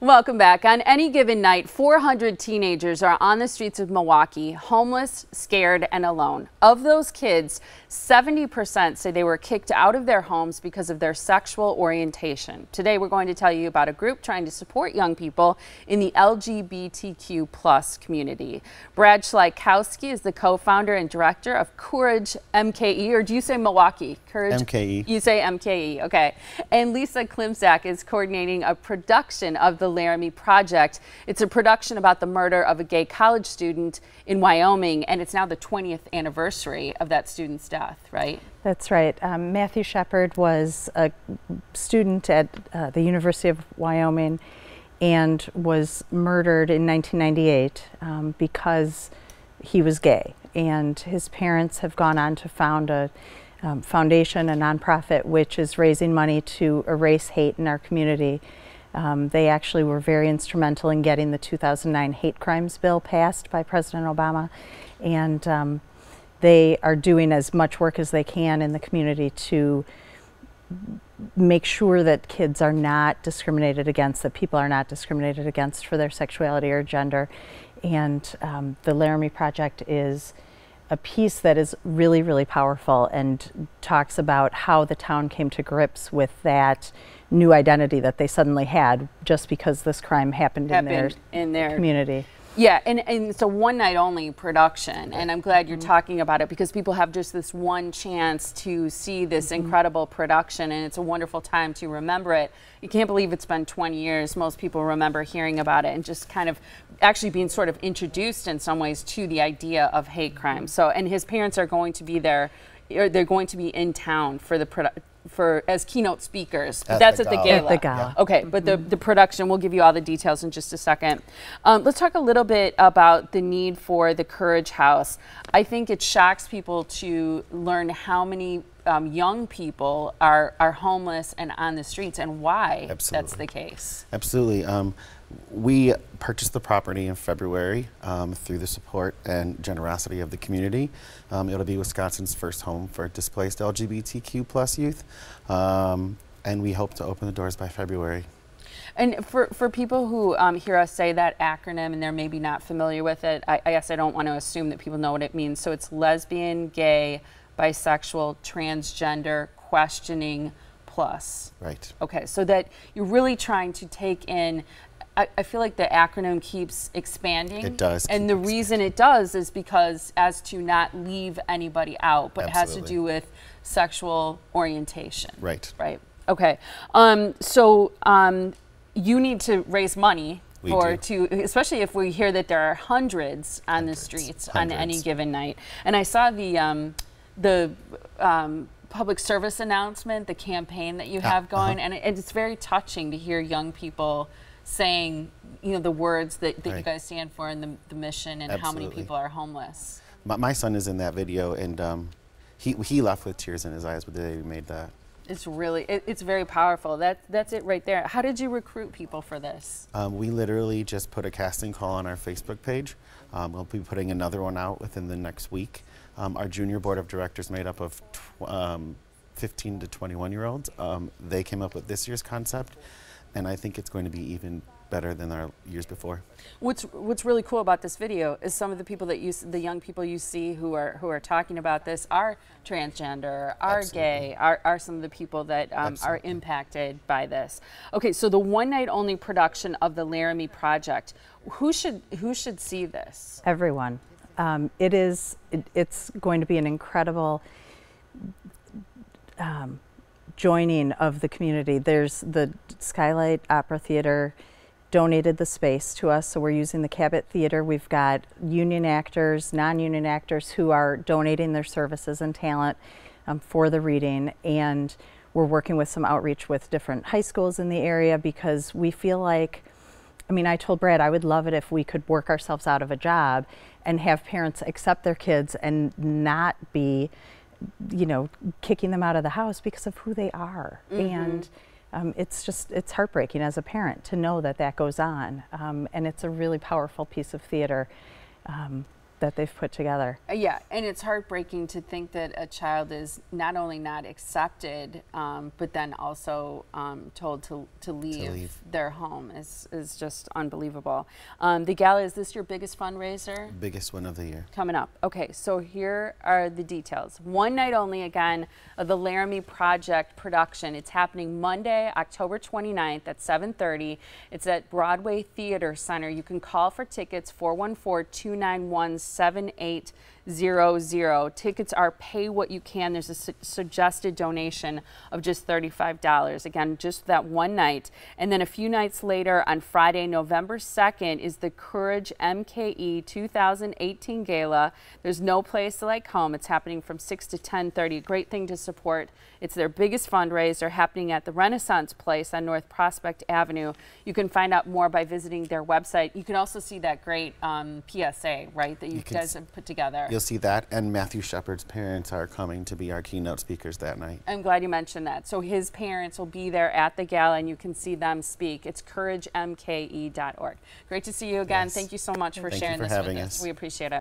Welcome back. On any given night, 400 teenagers are on the streets of Milwaukee, homeless, scared, and alone. Of those kids, 70% say they were kicked out of their homes because of their sexual orientation. Today, we're going to tell you about a group trying to support young people in the LGBTQ plus community. Brad Schlaikowski is the co-founder and director of Courage MKE, or do you say Milwaukee? Courage MKE. You say MKE, okay. And Lisa Kimczak is coordinating a production of the Laramie Project. It's a production about the murder of a gay college student in Wyoming, and it's now the 20th anniversary of that student's death, right? That's right. Matthew Shepard was a student at the University of Wyoming and was murdered in 1998 because he was gay. And his parents have gone on to found a foundation, a nonprofit, which is raising money to erase hate in our community. They actually were very instrumental in getting the 2009 hate crimes bill passed by President Obama, and they are doing as much work as they can in the community to make sure that kids are not discriminated against, that people are not discriminated against for their sexuality or gender. And the Laramie Project is a piece that is really, really powerful and talks about how the town came to grips with that new identity that they suddenly had just because this crime happened in their community. Yeah, and it's a one night only production, and I'm glad you're talking about it because people have just this one chance to see this incredible production, and it's a wonderful time to remember it. You can't believe it's been 20 years. Most people remember hearing about it and just kind of actually being sort of introduced in some ways to the idea of hate crime. So, and his parents are going to be there, or they're going to be in town for the as keynote speakers. That's at the gala. At the gala. Okay, but the production, we'll give you all the details in just a second. Let's talk a little bit about the need for the Courage House. I think it shocks people to learn how many young people are homeless and on the streets, and why that's the case. Absolutely. We purchased the property in February through the support and generosity of the community. It'll be Wisconsin's first home for displaced LGBTQ plus youth, and we hope to open the doors by February. And for people who hear us say that acronym and they're maybe not familiar with it, I guess I don't want to assume that people know what it means. So it's lesbian, gay, bisexual, transgender, questioning, plus. Right. Okay, so that you're really trying to take in, I feel like the acronym keeps expanding. It does. And the reason it does is because as to not leave anybody out, but it has to do with sexual orientation. Right. Right. Okay. You need to raise money especially if we hear that there are hundreds on the streets on any given night. And I saw the public service announcement, the campaign that you have going, and it's very touching to hear young people saying, you know, the words that you guys stand for and the mission and how many people are homeless. My son is in that video, and he left with tears in his eyes the day we made that. It's really, it's very powerful. That's it right there. How did you recruit people for this? We literally just put a casting call on our Facebook page. We'll be putting another one out within the next week. Our junior board of directors made up of 15 to 21-year-olds. They came up with this year's concept, and I think it's going to be even better than our years before. What's really cool about this video is some of the people that the young people you see who are talking about this are transgender, are gay, are some of the people that are impacted by this. Okay, so the one night only production of the Laramie Project, who should see this? Everyone. It's going to be an incredible joining of the community. There's the Skylight Opera Theater donated the space to us, so we're using the Cabot Theater. We've got union actors, non-union actors who are donating their services and talent for the reading, and we're working with some outreach with different high schools in the area because we feel like, I mean, I told Brad I would love it if we could work ourselves out of a job and have parents accept their kids and not be, you know, kicking them out of the house because of who they are. And it's heartbreaking as a parent to know that that goes on. And it's a really powerful piece of theater. that they've put together. Yeah, and it's heartbreaking to think that a child is not only not accepted, but then also told to leave their home is just unbelievable. The gala, is this your biggest fundraiser? Biggest one of the year. Coming up. Okay, so here are the details. One night only, again, of the Laramie Project production. It's happening Monday, October 29th at 7:30. It's at Broadway Theatre Center. You can call for tickets, 414-291-7800. Tickets are pay what you can. There's a suggested donation of just $35. Again, just that one night. And then a few nights later on Friday, November 2nd, is the Courage MKE 2018 Gala. There's no place like home. It's happening from 6 to 10:30. Great thing to support. It's their biggest fundraiser, happening at the Renaissance Place on North Prospect Avenue. You can find out more by visiting their website. You can also see that great PSA, right, that you guys have put together. You'll see that, and Matthew Shepard's parents are coming to be our keynote speakers that night. I'm glad you mentioned that. So his parents will be there at the gala, and you can see them speak. It's couragemke.org. Great to see you again. Yes. Thank you so much for Thank sharing you for this having with us. us. We appreciate it.